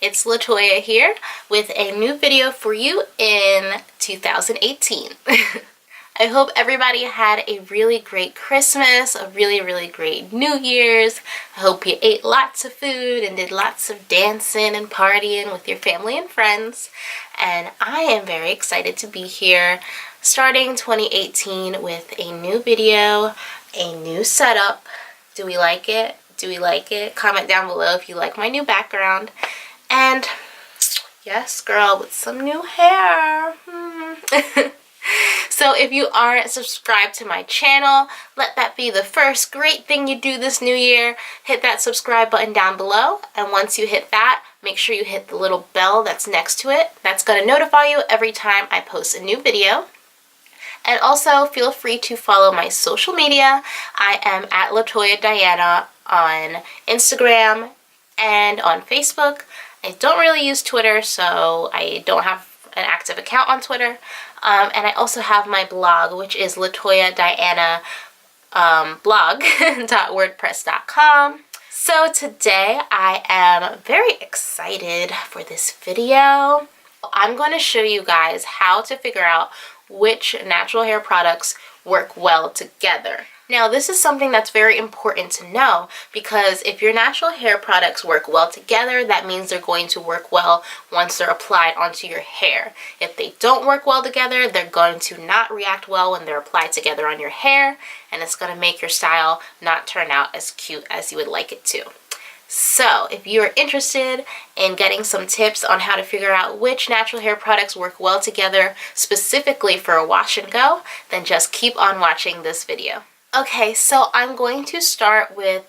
it's LaToya here with a new video for you in 2018. I hope everybody had a really great Christmas, a really great New Year's. I hope you ate lots of food and did lots of dancing and partying with your family and friends. And I am very excited to be here starting 2018 with a new video, a new setup. Do we like it? Do we like it? Comment down below if you like my new background. And yes, girl, with some new hair. So if you aren't subscribed to my channel, let that be the first great thing you do this new year. Hit that subscribe button down below, and once you hit that, make sure you hit the little bell that's next to it. That's going to notify you every time I post a new video. And also feel free to follow my social media. I am at LaToya Diana on Instagram and on Facebook. I don't really use Twitter, so I don't have an active account on Twitter. And I also have my blog, which is LaToya Diana blog.wordpress.com. So today I am very excited for this video. I'm going to show you guys how to figure out which natural hair products work well together. Now, this is something that's very important to know, because if your natural hair products work well together, that means they're going to work well once they're applied onto your hair. If they don't work well together, they're going to not react well when they're applied together on your hair, and it's going to make your style not turn out as cute as you would like it to. So if you are interested in getting some tips on how to figure out which natural hair products work well together specifically for a wash and go, then just keep on watching this video. Okay, so I'm going to start with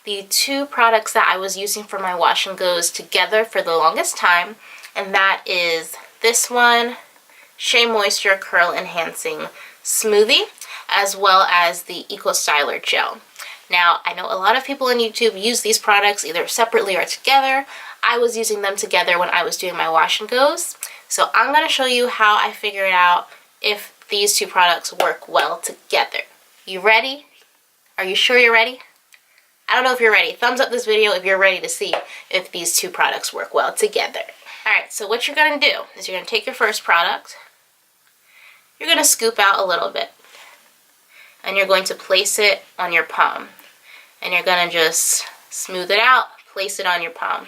the two products that I was using for my wash and goes together for the longest time, and that is this one, Shea Moisture Curl Enhancing Smoothie, as well as the Eco Styler Gel. Now, I know a lot of people on YouTube use these products either separately or together. I was using them together when I was doing my wash and goes. So I'm going to show you how I figured out if these two products work well together. You ready? Are you sure you're ready? I don't know if you're ready. Thumbs up this video if you're ready to see if these two products work well together. Alright, so what you're going to do is you're going to take your first product. You're going to scoop out a little bit. And you're going to place it on your palm. And you're going to just smooth it out, place it on your palm.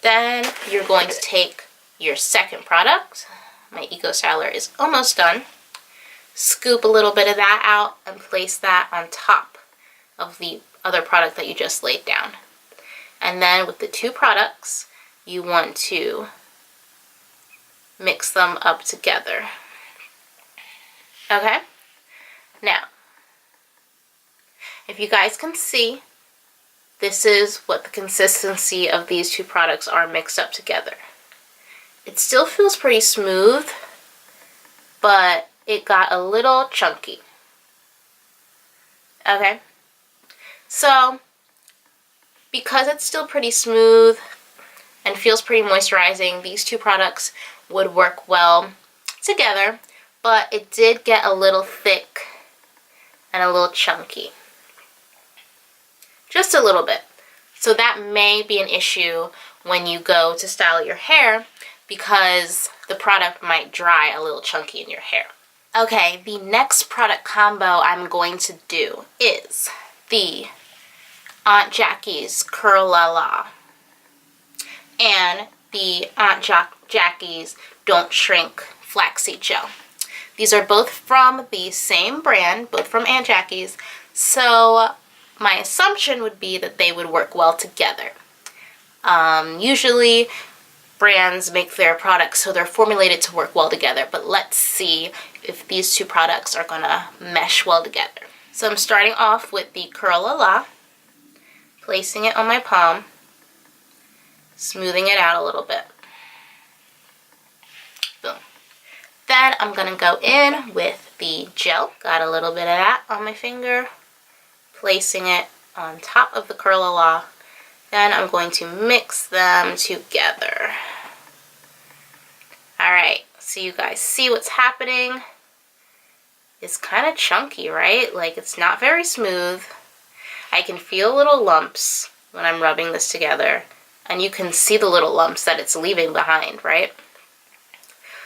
Then you're going to take your second product. My Eco Styler is almost done. Scoop a little bit of that out and place that on top of the other product that you just laid down. And then with the two products, you want to mix them up together. Okay? Now, if you guys can see, this is what the consistency of these two products are mixed up together. It still feels pretty smooth, but it got a little chunky. Okay? So, because it's still pretty smooth and feels pretty moisturizing, these two products would work well together, but it did get a little thick and a little chunky. Just a little bit. So that may be an issue when you go to style your hair, because the product might dry a little chunky in your hair. Okay, the next product combo I'm going to do is the Aunt Jackie's Curl La La and the Aunt Jackie's Don't Shrink Flaxseed Gel. These are both from the same brand, both from Aunt Jackie's, so my assumption would be that they would work well together. Usually brands make their products so they're formulated to work well together, but let's see if these two products are gonna mesh well together. So I'm starting off with the Curl La La, placing it on my palm, smoothing it out a little bit. Boom. Then I'm gonna go in with the gel. Got a little bit of that on my finger, placing it on top of the Curl La La. Then I'm going to mix them together. Alright, so you guys see what's happening. It's kind of chunky, right? Like, it's not very smooth. I can feel little lumps when I'm rubbing this together. and you can see the little lumps that it's leaving behind, right?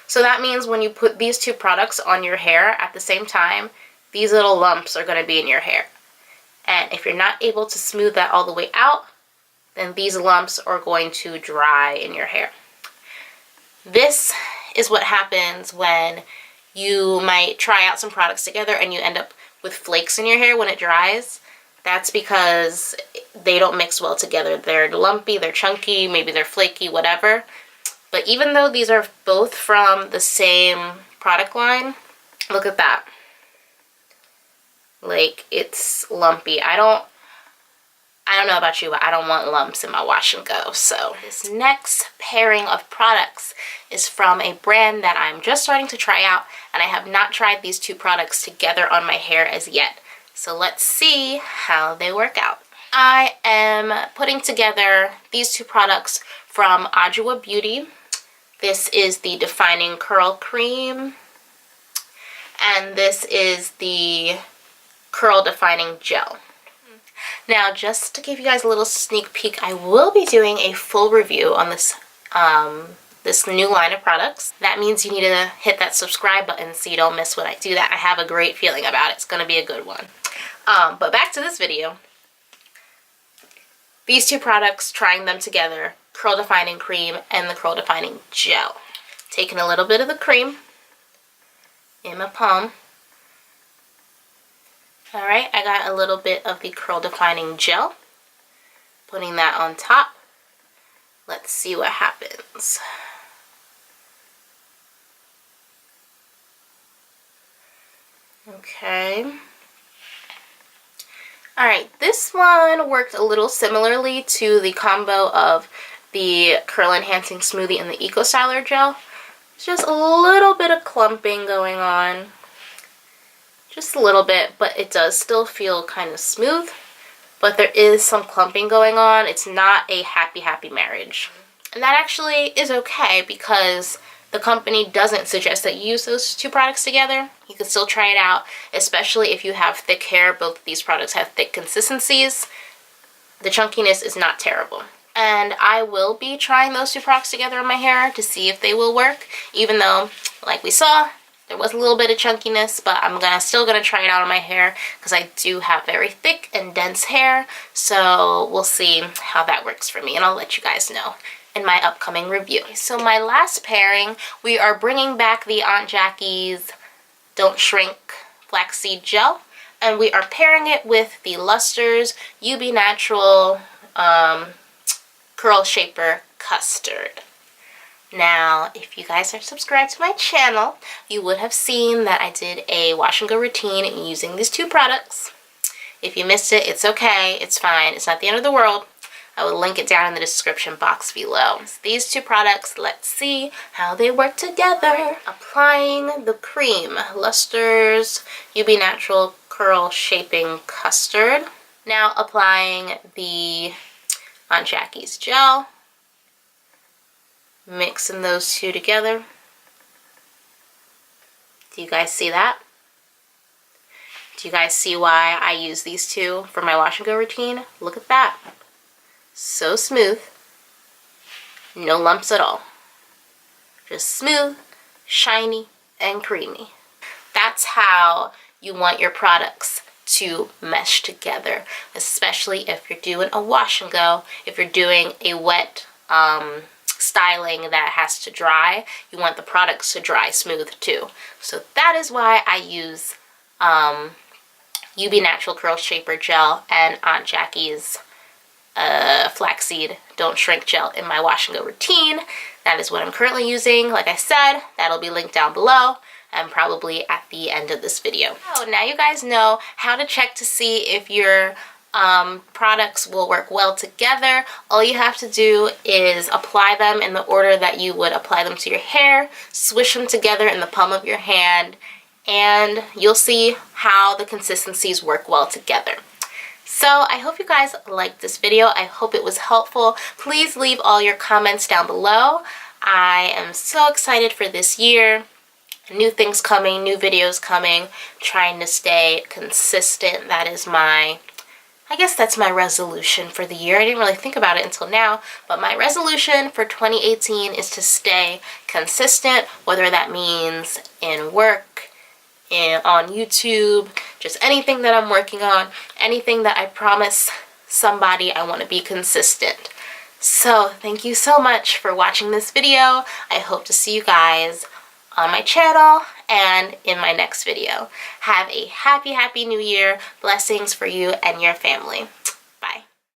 So that means when you put these two products on your hair at the same time, these little lumps are going to be in your hair. And if you're not able to smooth that all the way out, then these lumps are going to dry in your hair. This is what happens when you might try out some products together and you end up with flakes in your hair when it dries. That's because they don't mix well together. They're lumpy, they're chunky, maybe they're flaky, whatever. But even though these are both from the same product line, look at that. Like, it's lumpy. I don't know about you, but I don't want lumps in my wash and go. So this next pairing of products is from a brand that I'm just starting to try out, and I have not tried these two products together on my hair as yet. So let's see how they work out. I am putting together these two products from Ottawa Beauty. This is the Defining Curl Cream, and this is the Curl Defining Gel. Now, just to give you guys a little sneak peek, I will be doing a full review on this this new line of products. That means you need to hit that subscribe button so you don't miss when I do that. I have a great feeling about it. It's going to be a good one. But back to this video. These two products, trying them together, Curl Defining Cream and the Curl Defining Gel. Taking a little bit of the cream in my palm. Alright, I got a little bit of the Curl Defining Gel. Putting that on top. Let's see what happens. Okay. Alright, this one worked a little similarly to the combo of the Curl Enhancing Smoothie and the Eco Styler Gel. It's just a little bit of clumping going on. Just a little bit, but it does still feel kind of smooth. But there is some clumping going on. It's not a happy marriage. And that actually is okay because the company doesn't suggest that you use those two products together. You can still try it out, especially if you have thick hair. Both of these products have thick consistencies. The chunkiness is not terrible. And I will be trying those two products together on my hair to see if they will work, even though, like we saw, there was a little bit of chunkiness, but I'm still gonna try it out on my hair because I do have very thick and dense hair. So we'll see how that works for me, and I'll let you guys know in my upcoming review. So my last pairing, we are bringing back the Aunt Jackie's Don't Shrink Flaxseed Gel, and we are pairing it with the Luster's UB Natural Curl Shaper Custard. Now, if you guys are subscribed to my channel, you would have seen that I did a wash and go routine using these two products. If you missed it, it's okay, it's fine, it's not the end of the world. I will link it down in the description box below. So these two products, let's see how they work together. Applying the cream, Luster's UB Natural Curl Shaping Custard. Now applying the Aunt Jackie's gel. Mixing those two together. Do you guys see that? Do you guys see why I use these two for my wash and go routine? Look at that. So smooth. No lumps at all. Just smooth, shiny, and creamy. That's how you want your products to mesh together, especially if you're doing a wash and go. If you're doing a wet styling that has to dry, you want the products to dry smooth too. So that is why I use UB Natural Curl Shaper Gel and Aunt Jackie's Flaxseed Don't Shrink Gel in my wash and go routine. That is what I'm currently using. Like I said, that'll be linked down below and probably at the end of this video. So now you guys know how to check to see if your products will work well together. All you have to do is apply them in the order that you would apply them to your hair, swish them together in the palm of your hand, and you'll see how the consistencies work well together. So I hope you guys liked this video. I hope it was helpful. Please leave all your comments down below. I am so excited for this year. New things coming, new videos coming, trying to stay consistent. That is my I guess that's my resolution for the year. I didn't really think about it until now, but my resolution for 2018 is to stay consistent, whether that means in work, on YouTube, just anything that I'm working on, anything that I promise somebody, I want to be consistent. So thank you so much for watching this video. I hope to see you guys on my channel and in my next video. Have a happy new year. Blessings for you and your family.